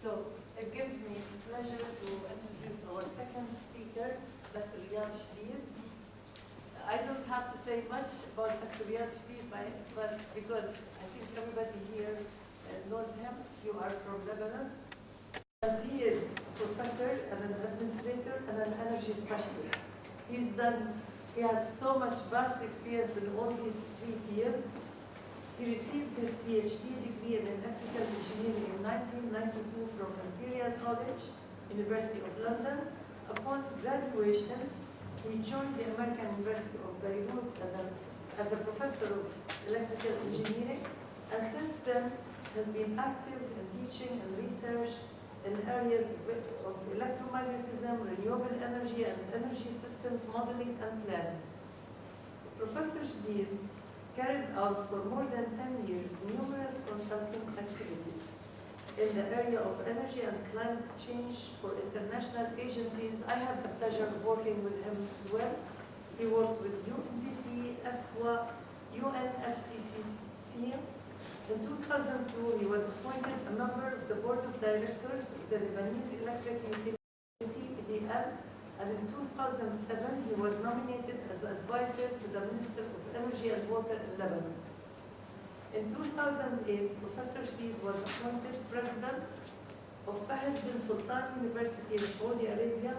So it gives me pleasure to introduce our second speaker, Dr. Riyad Shdeed. I don't have to say much about Dr. Riyad Shdeed, but because I think everybody here knows him, you are from Lebanon. And he is a professor and an administrator and an energy specialist. He has so much vast experience in all these three fields. He received his PhD degree in electrical engineering in 1992 from Imperial College, University of London. Upon graduation, he joined the American University of Beirut as a professor of electrical engineering, and since then has been active in teaching and research in areas of electromagnetism, renewable energy, and energy systems modeling and planning. Professor Shdeed carried out for more than 10 years numerous consulting activities in the area of energy and climate change for international agencies. I had the pleasure of working with him as well. He worked with UNDP, ESCWA, UNFCCC. In 2002, he was appointed a member of the board of directors of the Lebanese Electric Utility, EDL, and in 2007, he was nominated as advisor to the Minister of Energy and Water in Lebanon. In 2008, Professor Shdeed was appointed president of Fahd bin Sultan University in Saudi Arabia,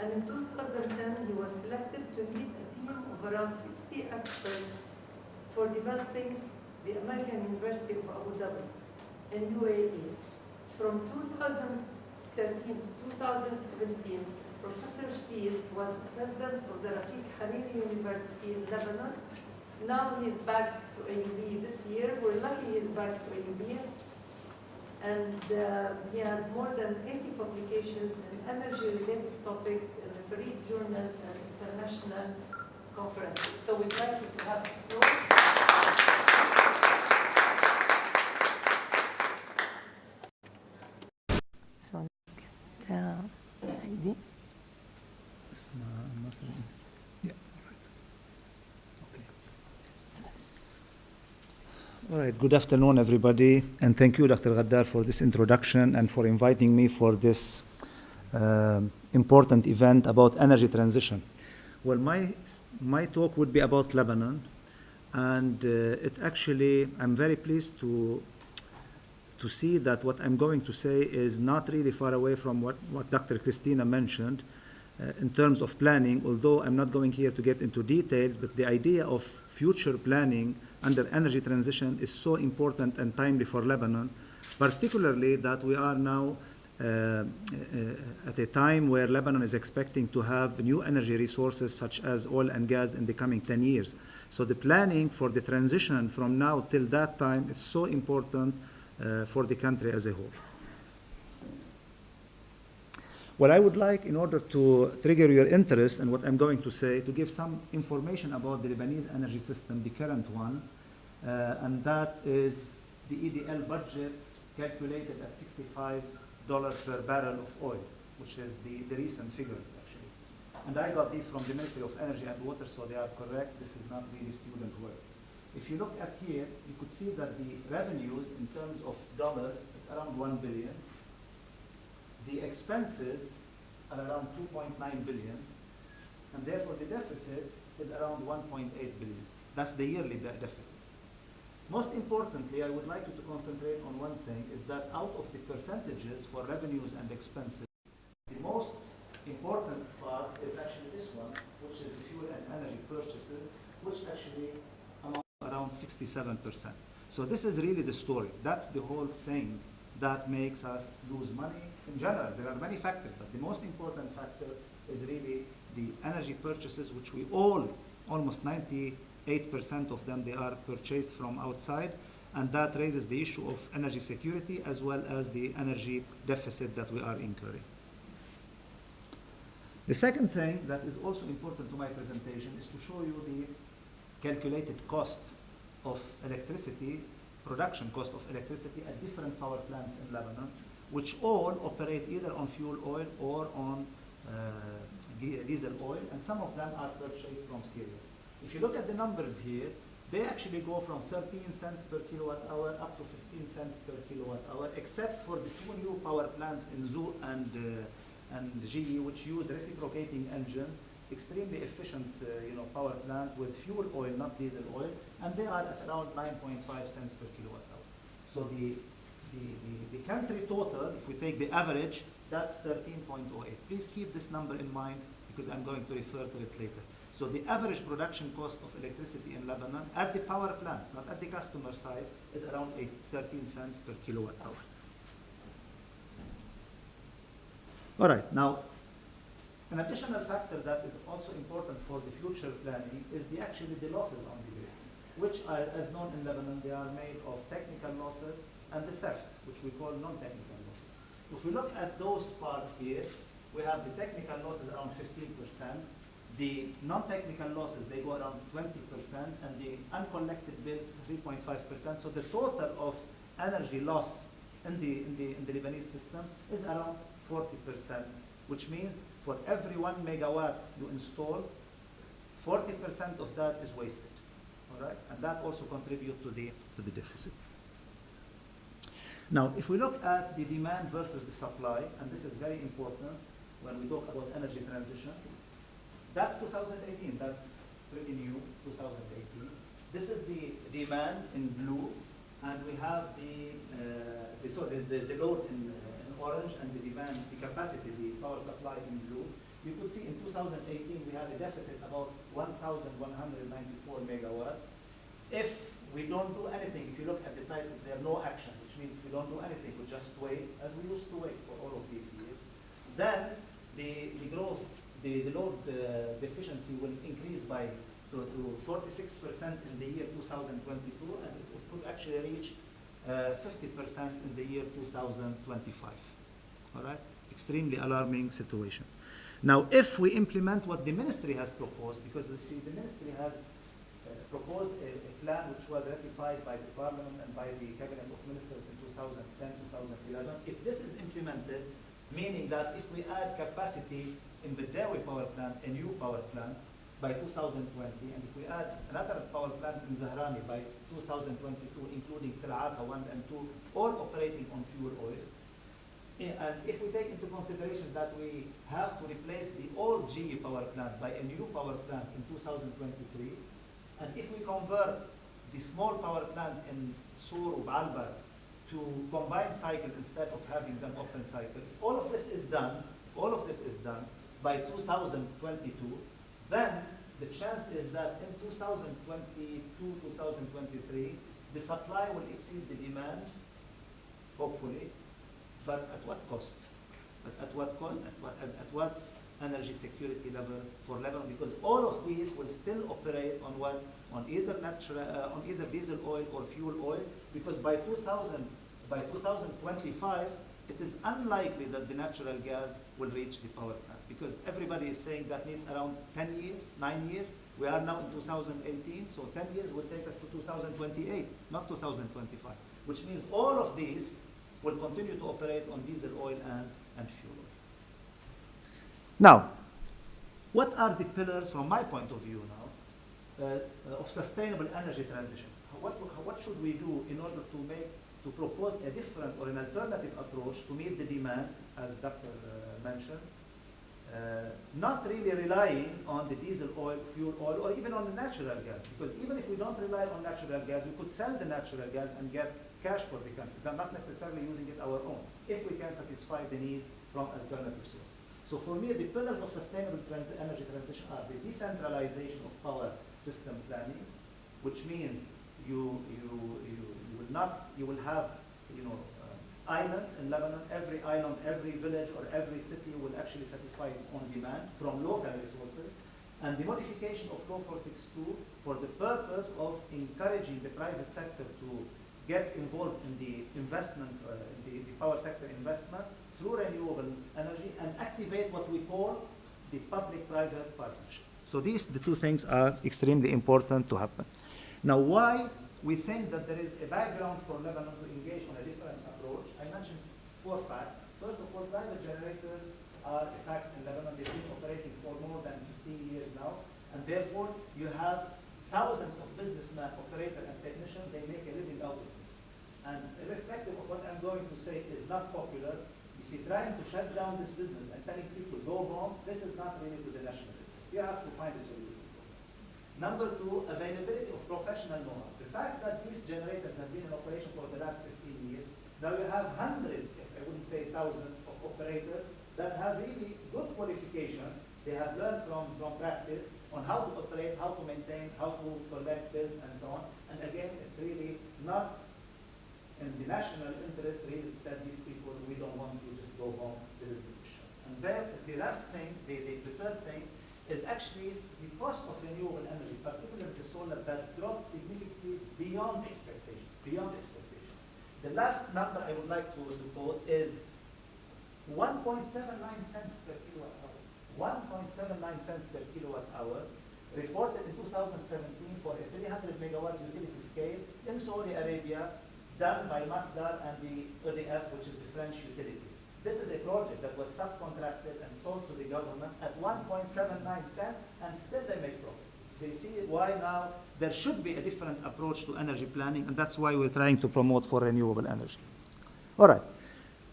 and in 2010, he was selected to lead a team of around 60 experts for developing the American University of Abu Dhabi in UAE. From 2013 to 2017, Professor Shdeed was the president of the Rafiq Hariri University in Lebanon. Now he is back to AUB this year. We're lucky he is back to AUB. And he has more than 80 publications in energy-related topics in refereed journals and international conferences. So we'd like you to have the floor. So let's get the ID. Yeah, all right, good afternoon, everybody, and thank you, Dr. Ghaddar, for this introduction and for inviting me for this important event about energy transition. Well, my talk would be about Lebanon, and I'm very pleased to see that what I'm going to say is not really far away from what Dr. Christina mentioned in terms of planning, although I'm not going here to get into details, but the idea of future planning under energy transition is so important and timely for Lebanon, particularly that we are now at a time where Lebanon is expecting to have new energy resources such as oil and gas in the coming 10 years. So the planning for the transition from now till that time is so important for the country as a whole. Well, I would like, in order to trigger your interest in what I'm going to say, to give some information about the Lebanese energy system, the current one, and that is the EDL budget calculated at $65 per barrel of oil, which is the recent figures, actually. And I got these from the Ministry of Energy and Water, so they are correct. This is not really student work. If you look at here, you could see that the revenues in terms of dollars, it's around $1 billion. The expenses are around $2.9 billion, and therefore the deficit is around $1.8 billion. That's the yearly deficit. Most importantly, I would like you to concentrate on one thing, is that out of the percentages for revenues and expenses, the most important part is actually this one, which is the fuel and energy purchases, which actually amount around 67%. So this is really the story. That's the whole thing that makes us lose money. In general, there are many factors, but the most important factor is really the energy purchases, which we all, almost 98% of them, they are purchased from outside, and that raises the issue of energy security as well as the energy deficit that we are incurring. The second thing that is also important to my presentation is to show you the calculated cost of electricity, production cost of electricity at different power plants in Lebanon, which all operate either on fuel oil or on diesel oil, and some of them are purchased from Syria. If you look at the numbers here, they actually go from 13 cents per kilowatt hour up to 15 cents per kilowatt hour, except for the two new power plants in Zoo and GE, which use reciprocating engines, extremely efficient power plant with fuel oil, not diesel oil, and they are at around 9.5 cents per kilowatt hour. So the country total, if we take the average, that's 13.08. Please keep this number in mind because I'm going to refer to it later. So the average production cost of electricity in Lebanon at the power plants, not at the customer side, is around 13 cents per kilowatt hour. All right, now, an additional factor that is also important for the future planning is actually the losses on the grid, which are, as known in Lebanon, they are made of technical losses and the theft, which we call non-technical losses. If we look at those parts here, we have the technical losses around 15%, the non-technical losses, they go around 20%, and the uncollected bills, 3.5%. So the total of energy loss in the Lebanese system is around 40%, which means for every 1 megawatt you install, 40% of that is wasted. All right? And that also contributes to the deficit. Now, if we look at the demand versus the supply, and this is very important when we talk about energy transition, that's 2018, that's pretty new, 2018. This is the demand in blue, and we have the load in orange and the demand, the capacity, the power supply in blue. You could see in 2018 we had a deficit about 1,194 megawatt. If we don't do anything, if you look at the title, there are no action, which means if we don't do anything, we just wait, as we used to wait for all of these years, then the growth, the load deficiency will increase by to 46% in the year 2022, and it could actually reach 50% in the year 2025. All right? Extremely alarming situation. Now, if we implement what the ministry has proposed, because you see, the ministry has proposed a plan which was ratified by the parliament and by the cabinet of ministers in 2010, 2011. If this is implemented, meaning that if we add capacity in the Beirut power plant, a new power plant, by 2020, and if we add another power plant in Zahrani by 2022, including Sil'ata 1 and 2, all operating on fuel oil, and if we take into consideration that we have to replace the old GE power plant by a new power plant in 2023, and if we convert the small power plant in Sur B'Albar to combined cycle instead of having them open cycle, if all of this is done, by 2022, then the chance is that in 2022, 2023, the supply will exceed the demand, hopefully, but at what cost? But at what cost? At what energy security level for Lebanon? Because all of these will still operate on what? On either diesel oil or fuel oil. Because by 2025, it is unlikely that the natural gas will reach the power plant. Because everybody is saying that needs around 10 years, 9 years. We are now in 2018, so 10 years will take us to 2028, not 2025. Which means all of these will continue to operate on diesel oil and fuel oil. Now, what are the pillars, from my point of view now, of sustainable energy transition? What should we do in order to propose a different or an alternative approach to meet the demand, as Dr. mentioned, not really relying on the diesel oil, fuel oil, or even on the natural gas? Because even if we don't rely on natural gas, we could sell the natural gas and get cash for the country, not necessarily using it our own, if we can satisfy the need from alternative sources. So for me, the pillars of sustainable energy transition are the decentralization of power system planning, which means you will have islands in Lebanon. Every island, every village, or every city will actually satisfy its own demand from local resources. And the modification of Law 462 for the purpose of encouraging the private sector to get involved in the investment, the power sector investment through renewable energy, and activate what we call the public-private partnership. So the two things are extremely important to happen. Now, why we think that there is a background for Lebanon to engage on a different approach? I mentioned 4 facts. First of all, private generators are a fact in Lebanon. They've been operating for more than 15 years now, and therefore you have thousands of businessmen, operators, and technicians, they make a living out of this. And irrespective of what I'm going to say is not popular, you see, trying to shut down this business and telling people go home, this is not really to the national interest. You have to find a solution. Number two, availability of professional know-how. The fact that these generators have been in operation for the last 15 years, now you have hundreds, if I wouldn't say thousands, of operators that have really good qualification. They have learned from practice on how to operate, how to maintain, how to collect bills, and so on. And again, it's really not in the national interest really to tell these people we don't want to just go home, the business is shut. And then the last thing, the third thing, is actually the cost of renewable energy, particularly the solar, that dropped significantly beyond expectation, The last number I would like to quote is 1.79 cents per kilowatt hour. 1.79 cents per kilowatt hour, reported in 2017 for a 300 megawatt utility scale in Saudi Arabia, done by Masdar and the EDF, which is the French utility. This is a project that was subcontracted and sold to the government at 1.79 cents, and still they make profit. So you see why now there should be a different approach to energy planning, and that's why we're trying to promote for renewable energy. All right.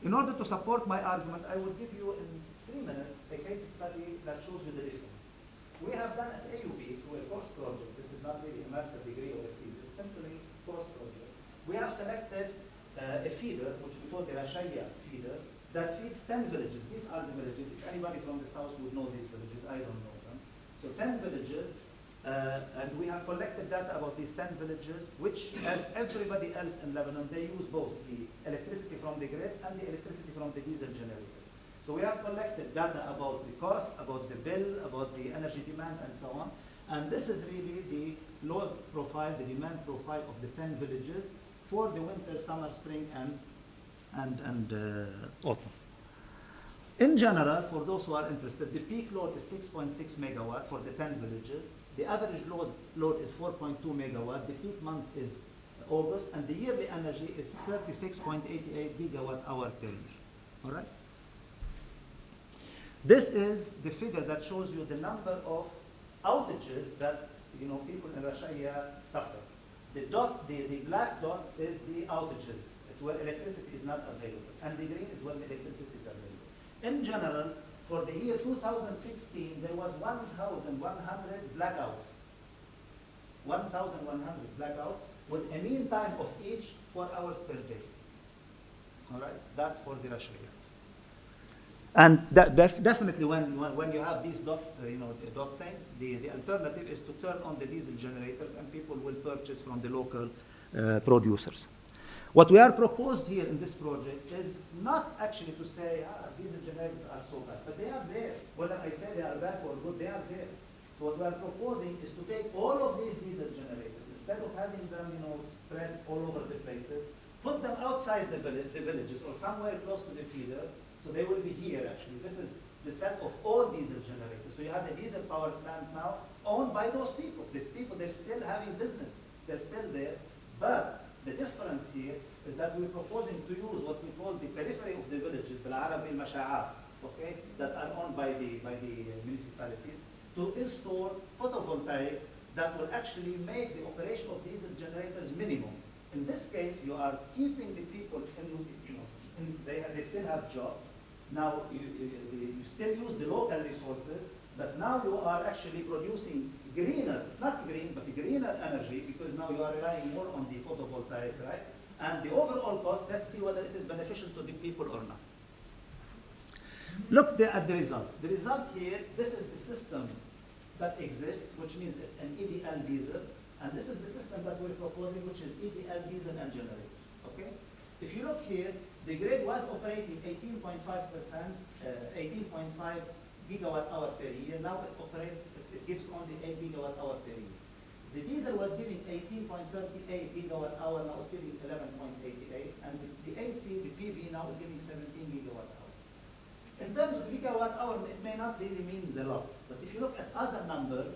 In order to support my argument, I will give you in 3 minutes a case study that shows you the difference. We have done at AUB through a course project. This is not really a master degree or a thesis, simply course project. We have selected a feeder, which we call the Rashaya feeder, that feeds 10 villages. These are the villages. If anybody from the south would know these villages, I don't know them. So 10 villages, and we have collected data about these 10 villages, which, as everybody else in Lebanon, they use both the electricity from the grid and the electricity from the diesel generators. So we have collected data about the cost, about the bill, about the energy demand, and so on. And this is really the load profile, the demand profile of the 10 villages for the winter, summer, spring, and autumn. In general, for those who are interested, the peak load is 6.6 megawatt for the 10 villages. The average load is 4.2 megawatt. The peak month is August, and the yearly energy is 36.88 gigawatt hour per year. All right? This is the figure that shows you the number of outages that people in Rashaya suffer. The black dots is the outages. It's where electricity is not available. And the green is where the electricity is available. In general, for the year 2016, there was 1,100 blackouts. 1,100 blackouts with a mean time of each 4 hours per day. All right? That's for the Rashaya. And that definitely when you have these dot things, the alternative is to turn on the diesel generators, and people will purchase from the local producers. What we are proposed here in this project is not actually to say diesel generators are so bad, but they are there. Whether I say they are bad or good, they are there. So what we are proposing is to take all of these diesel generators, instead of having them spread all over the places, put them outside the villages or somewhere close to the feeder. So they will be here, actually. This is the set of all diesel generators. So you have a diesel power plant now owned by those people. These people, they're still having business. They're still there. But the difference here is that we're proposing to use what we call the periphery of the villages, بالعربي المشاعات, okay, that are owned by the municipalities, to install photovoltaic that will actually make the operation of diesel generators minimum. In this case, you are keeping the people they still have jobs. Now, you still use the local resources, but now you are actually producing greener, it's not green, but greener energy, because now you are relying more on the photovoltaic, right? And the overall cost, let's see whether it is beneficial to the people or not. Look at the results. The result here, this is the system that exists, which means it's an EDL diesel, and this is the system that we're proposing, which is EDL diesel and generators, okay? If you look here, the grid was operating 18.5%, 18.5 gigawatt hour per year. Now it gives only 8 gigawatt hour per year. The diesel was giving 18.38 gigawatt hour, now it's giving 11.88. And the AC, the PV now is giving 17 gigawatt hour. In terms of gigawatt hour, it may not really mean a lot. But if you look at other numbers,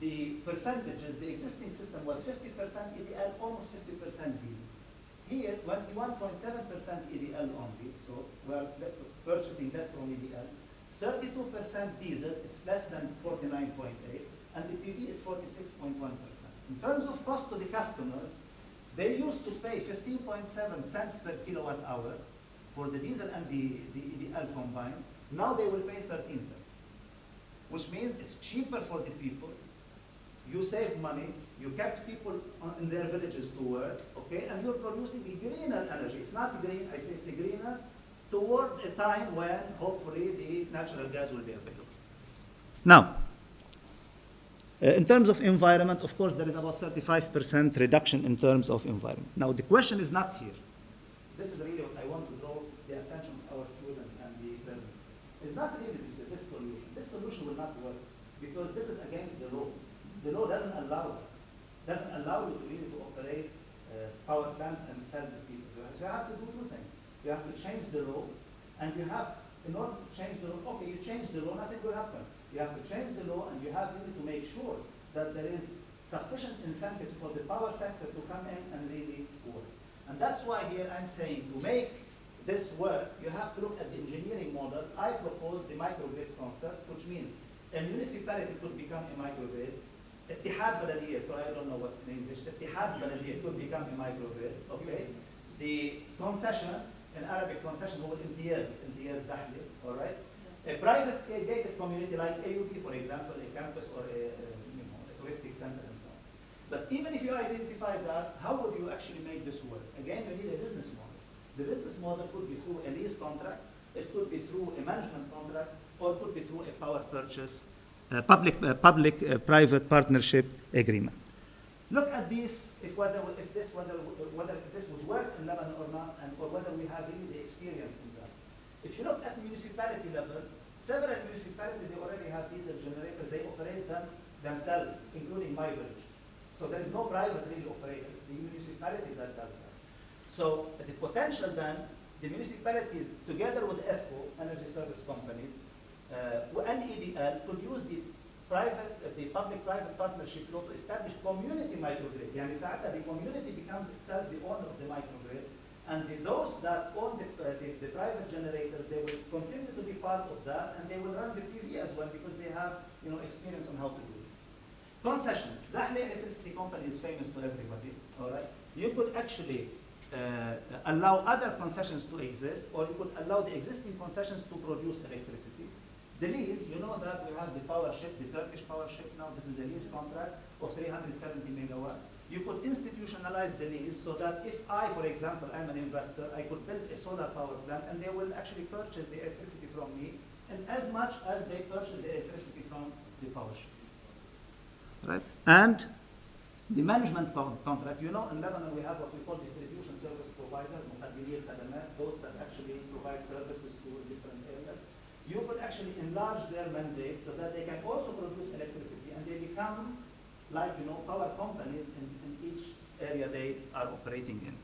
the percentages, the existing system was 50% EDL, almost 50% diesel. Here, 21.7% EDL only, so we're purchasing less from EDL. 32% diesel, it's less than 49.8. and the PV is 46.1%. In terms of cost to the customer, they used to pay 15.7 cents per kilowatt hour for the diesel and the EDL combined. Now they will pay 13 cents, which means it's cheaper for the people. You save money, you kept people in their villages to work, okay, and you're producing a greener energy. It's not green, I say it's a greener, toward a time when hopefully the natural gas will be available. Now, in terms of environment, of course, there is about 35% reduction in terms of environment. Now, the question is not here. This is really what I want to draw the attention of our students and the presence. It's not really this solution. This solution will not work because this is against the law. The law doesn't allow you to really to operate power plants and sell to people. So you have to do two things. You have to change the law, and you have, in order to change the law, okay, you change the law, nothing will happen. You have to change the law, and you have really to make sure that there is sufficient incentives for the power sector to come in and really work. And that's why here I'm saying to make this work, you have to look at the engineering model. I propose the microgrid concept, which means a municipality could become a microgrid. اتحاد بلدية, so I don't know what's in English. اتحاد بلدية could become a microgrid, okay? The concession, in Arabic concession, هو الامتياز زحلة, all right? A private gated community like AUB, for example, a campus or a touristic center and so on. But even if you identify that, how would you actually make this work? Again, you need a business model. The business model could be through a lease contract, it could be through a management contract, or it could be through a power purchase, public-private partnership agreement. Look at this, whether this would work in Lebanon or not, or whether we have really the experience in that. If you look at municipality level, several municipalities, they already have diesel generators, they operate them themselves, including my village. So there is no private really operator, it's the municipality that does that. So the potential then, the municipalities together with ESCO, energy service companies, and EDL could use the public-private partnership law to establish community microgrid. يعني ساعتها the community becomes itself the owner of the microgrid, and those that own the private generators, they will continue to be part of that, and they will run the PV as well because they have experience on how to do this. Concession. Zahle Electricity Company is famous to everybody. All right. You could actually allow other concessions to exist, or you could allow the existing concessions to produce electricity. The lease, you know that we have the power ship, the Turkish power ship now, this is the lease contract of 370 megawatt. You could institutionalize the lease so that if I, for example, I'm an investor, I could build a solar power plant and they will actually purchase the electricity from me, and as much as they purchase the electricity from the power ship. Right? And the management contract, you know, in Lebanon we have what we call distribution service providers, those that actually provide services to different areas. You could actually enlarge their mandate so that they can also produce electricity, and they become like, power companies in each area they are operating in.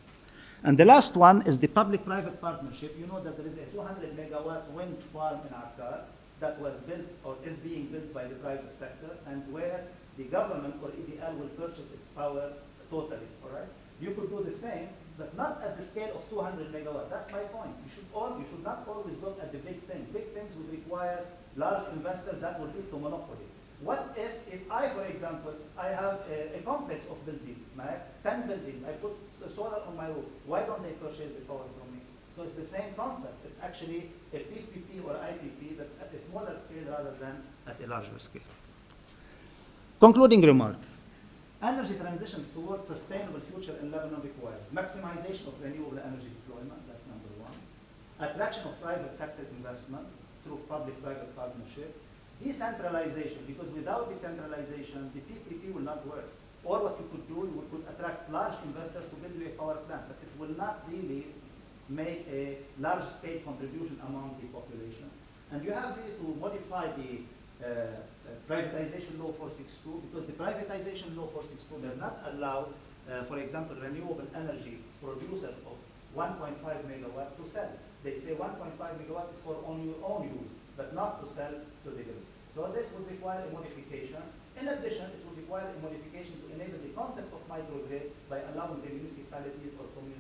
And the last one is the public-private partnership. You know that there is a 200 megawatt wind farm in Akkar that was built or is being built by the private sector, and where the government or EDL will purchase its power totally, all right? You could do the same, but not at the scale of 200 megawatt. That's my point. You should not always look at the big thing. Big things would require large investors that would lead to monopoly. What if I, for example, I have a complex of buildings, 10 buildings, I put solar on my roof, why don't they purchase the power from me? So it's the same concept. It's actually a PPP or IPP, but at a smaller scale rather than at a larger scale. Concluding remarks. Energy transitions towards sustainable future in Lebanon requires maximization of renewable energy deployment, that's number one. Attraction of private sector investment through public-private partnership. Decentralization, because without decentralization, the PPP will not work. Or what you could do, you could attract large investors to build you a power plant, but it will not really make a large-scale contribution among the population. And you have really to modify the privatization law 462, because the privatization law 462 does not allow, for example, renewable energy producers of 1.5 megawatt to sell. They say 1.5 megawatt is for your own use, but not to sell to the grid. So this would require a modification. In addition, it would require a modification to enable the concept of microgrid by allowing the municipalities or communities